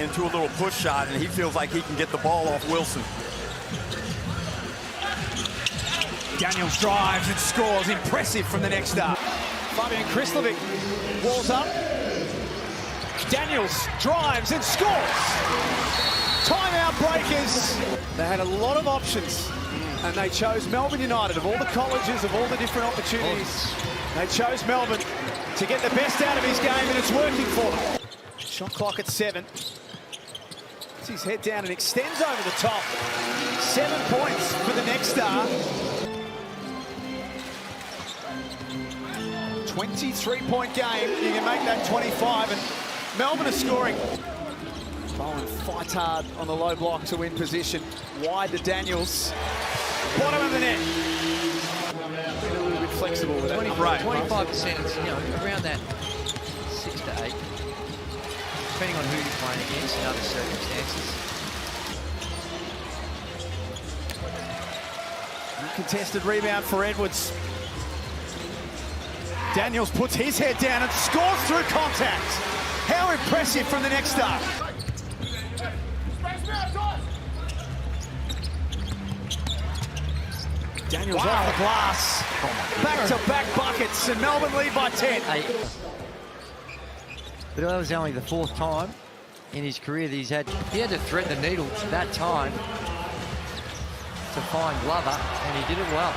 into a little push shot, and he feels like he can get the ball off Wilson. Daniels drives and scores. Impressive from the next star. Fabian Krislovic walls up. Daniels drives and scores. Timeout breakers. They had a lot of options, and they chose Melbourne United. Of all the colleges, of all the different opportunities, they chose Melbourne to get the best out of his game, and it's working for them. Shot clock at 7. Puts his head down and extends over the top. 7 points for the next star. 23-point game. You can make that 25, and Melbourne are scoring. Bowen fights hard on the low block to win position. Wide to Daniels. Bottom of the net. Been a little bit flexible with that. 25%, it's, you know, around that 6 to 8. Depending on who you're playing against and other circumstances. Contested rebound for Edwards. Daniels puts his head down and scores through contact. How impressive from the next star. Daniels off the glass. Back-to-back buckets, and Melbourne lead by 10. But that was only the 4th time in his career that he had to thread the needle that time to find Glover, and he did it well.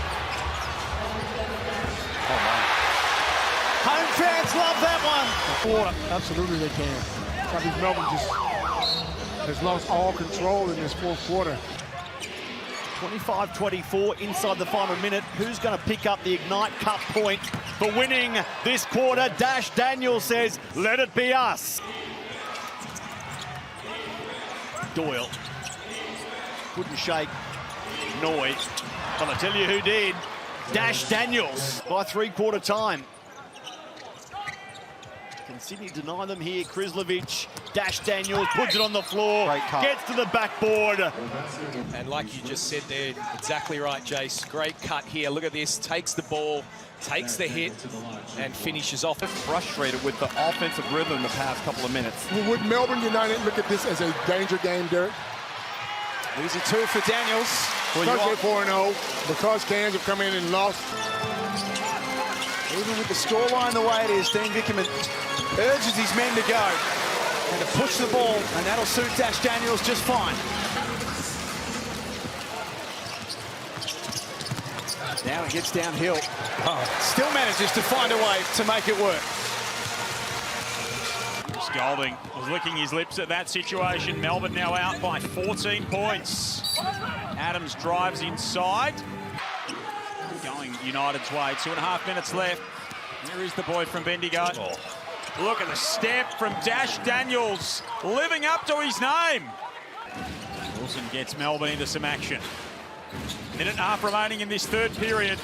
Oh, wow. Home fans love that one. Absolutely they can. I think Melbourne just has lost all control in this 4th quarter. 25-24 inside the final minute. Who's going to pick up the Ignite Cup point for winning this quarter? Dash Daniels says, let it be us. Doyle. Couldn't shake Noy. But I tell you who did. Dash Daniels by 3-quarter time. Can Sydney deny them here? Krislovic, Dash Daniels, puts it on the floor, gets to the backboard. And like you just said there, exactly right, Jace. Great cut here. Look at this. Takes the ball, takes the hit, and finishes off. Frustrated with the offensive rhythm the past couple of minutes. Well, would Melbourne United look at this as a danger game, Derek? Easy 2 for Daniels. Because they're 4-0, because Cairns have come in and lost. Even with the scoreline the way it is, Dean Vickerman urges his men to go and to push the ball, and that'll suit Dash Daniels just fine. Now it gets downhill. Still manages to find a way to make it work. Golding was licking his lips at that situation. Melbourne now out by 14 points. Adams drives inside. Going United's way. 2.5 minutes left. Here is the boy from Bendigo. Look at the step from Dash Daniels, living up to his name. Wilson gets Melbourne into some action. 1.5 remaining in this 3rd period.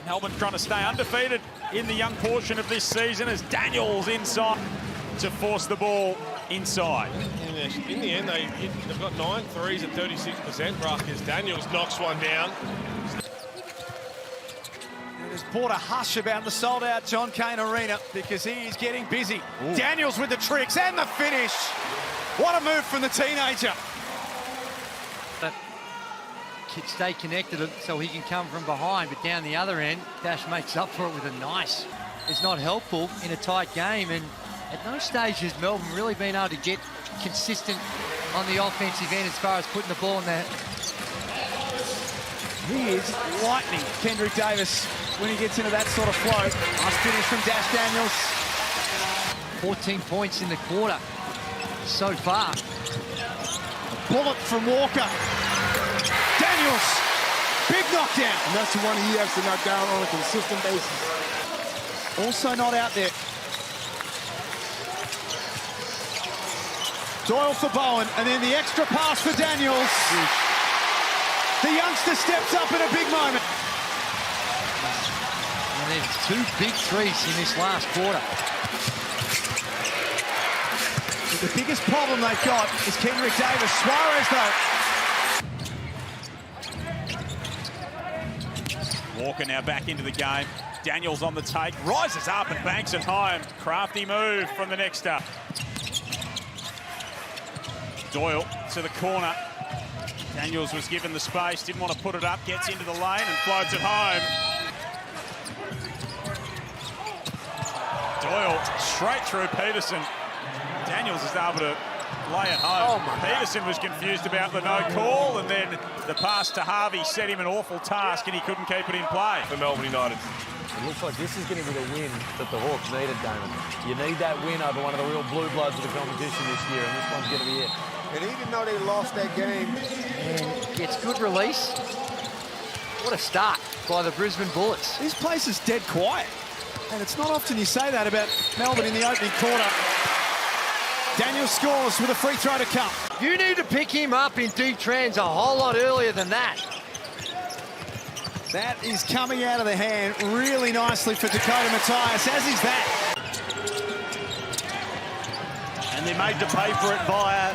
Melbourne trying to stay undefeated in the young portion of this season as Daniels inside to force the ball inside. In the end, they've got 9 threes at 36%. Ruckers. Daniels knocks one down. There's brought a hush about the sold-out John Cain Arena because he is getting busy. Ooh. Daniels with the tricks and the finish. What a move from the teenager. Stay connected so he can come from behind, but down the other end, Dash makes up for it with a nice. It's not helpful in a tight game, and at no stage has Melbourne really been able to get consistent on the offensive end as far as putting the ball in there. He is lightning, Kendrick Davis, when he gets into that sort of flow. Nice finish from Dash Daniels. 14 points in the quarter so far. Bullet from Walker. Daniels, big knockdown. And that's the one he has to knock down on a consistent basis. Also not out there. Doyle for Bowen, and then the extra pass for Daniels. The youngster steps up in a big moment. And there's 2 big threes in this last quarter. But the biggest problem they've got is Kendrick Davis. Suarez, though. Walker now back into the game. Daniels on the take, rises up and banks it home. Crafty move from the next up. Doyle to the corner. Daniels was given the space, didn't want to put it up, gets into the lane and floats it home. Doyle straight through Peterson. Daniels is able to lay it home. Peterson was confused about the no call, and then the pass to Harvey set him an awful task and he couldn't keep it in play. For Melbourne United. It looks like this is going to be the win that the Hawks needed, Damon. You need that win over one of the real blue bloods of the competition this year, and this one's going to be it. And even though they lost that game, And gets good release. What a start by the Brisbane Bullets. This place is dead quiet. And it's not often you say that about Melbourne in the opening quarter. Daniels scores with a free throw to come. You need to pick him up in deep trans a whole lot earlier than that. That is coming out of the hand really nicely for Dakota Matthias, as is that. And they made to pay for it via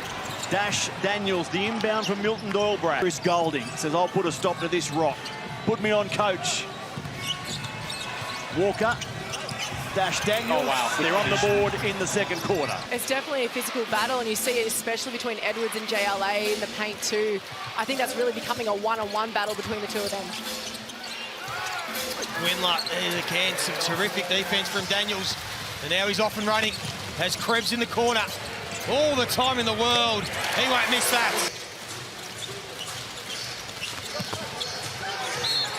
Dash Daniels, the inbound from Milton Doyle. Chris Golding says, I'll put a stop to this rock. Put me on, coach. Walker. Dash Daniels. Oh, wow. They're on the board in the second quarter. It's definitely a physical battle, and you see it especially between Edwards and JLA in the paint too. I think that's really becoming a one-on-one battle between the two of them. Winler, there's again some terrific defense from Daniels, and now he's off and running. Has Krebs in the corner. All the time in the world. He won't miss that.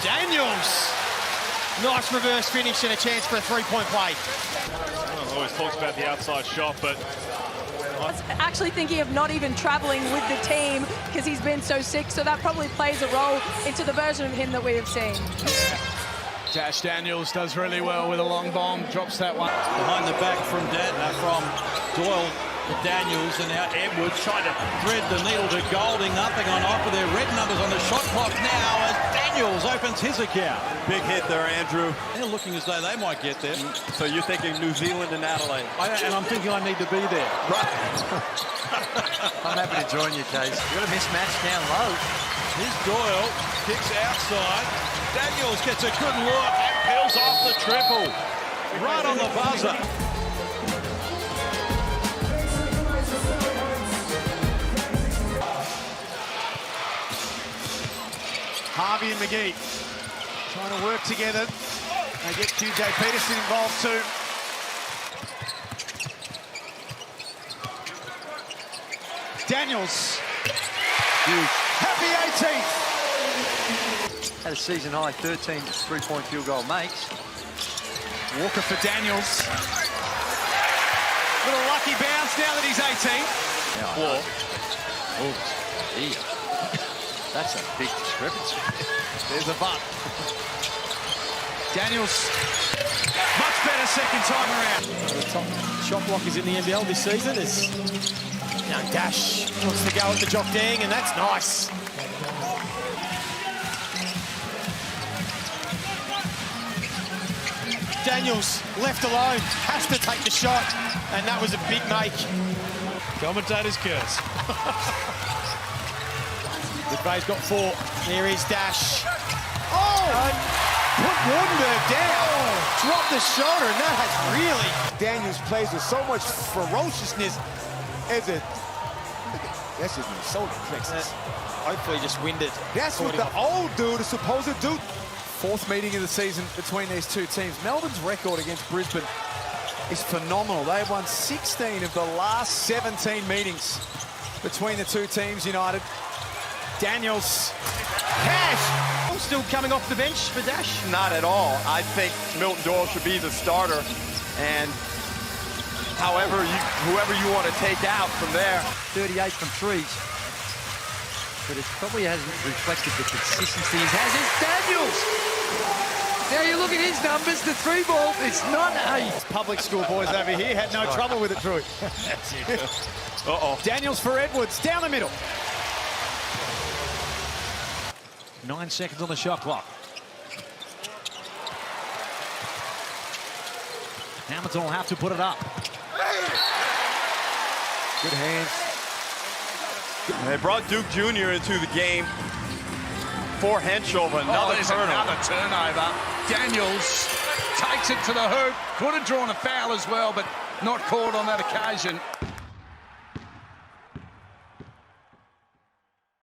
Daniels. Nice reverse finish and a chance for a three-point play. Well, always talks about the outside shot, but I was actually thinking of not even traveling with the team because he's been so sick, so that probably plays a role into the version of him that we have seen. Dash Daniels does really well with a long bomb, drops that one. Behind the back from Doyle to Daniels, and now Edwards trying to thread the needle to Golding. Nothing on offer there. Red numbers on the shot clock now as Daniels opens his account. Big hit there, Andrew. They're looking as though they might get there. So you're thinking New Zealand and Adelaide. And I'm thinking I need to be there. Right. I'm happy to join you, Case. You've got a mismatch down low. Here's Doyle, kicks outside. Daniels gets a good look and peels off the triple. Right on the buzzer. Harvey and McGee trying to work together. They get QJ Peterson involved too. Daniels. Huge. Happy 18th. Had a season high 13 three-point field goal makes. Walker for Daniels. Little lucky bounce now that he's 18. Oh, gee. That's a big discrepancy. There's a butt. Daniels, much better second time around. The top shot blockers in the NBL this season is, Dash wants to go at the Jock Dang, and that's nice. Daniels, left alone, has to take the shot, and that was a big make. commentator's curse. McVeigh's got 4. There is Dash. Put Wardenberg down. Drop the shoulder, and that has really... Daniels plays with so much ferociousness as a... That's just Minnesota, Texas. Hopefully just winded. That's what the old dude is supposed to do. Fourth meeting of the season between these two teams. Melbourne's record against Brisbane is phenomenal. They've won 16 of the last 17 meetings between the two teams united. Daniels. Cash. Still coming off the bench for Dash? Not at all. I think Milton Doyle should be the starter, and whoever you want to take out from there. 38 from threes. But it probably hasn't reflected the consistency he has. It's Daniels! Now you look at his numbers, the three ball, it's not a... Public school boys over here had no trouble with it, Drew. Daniels for Edwards, down the middle. 9 seconds on the shot clock. Hamilton will have to put it up. Good hands. They brought Duke Jr. into the game for Henschel, but another turnover. Daniels takes it to the hoop. Could have drawn a foul as well, but not called on that occasion.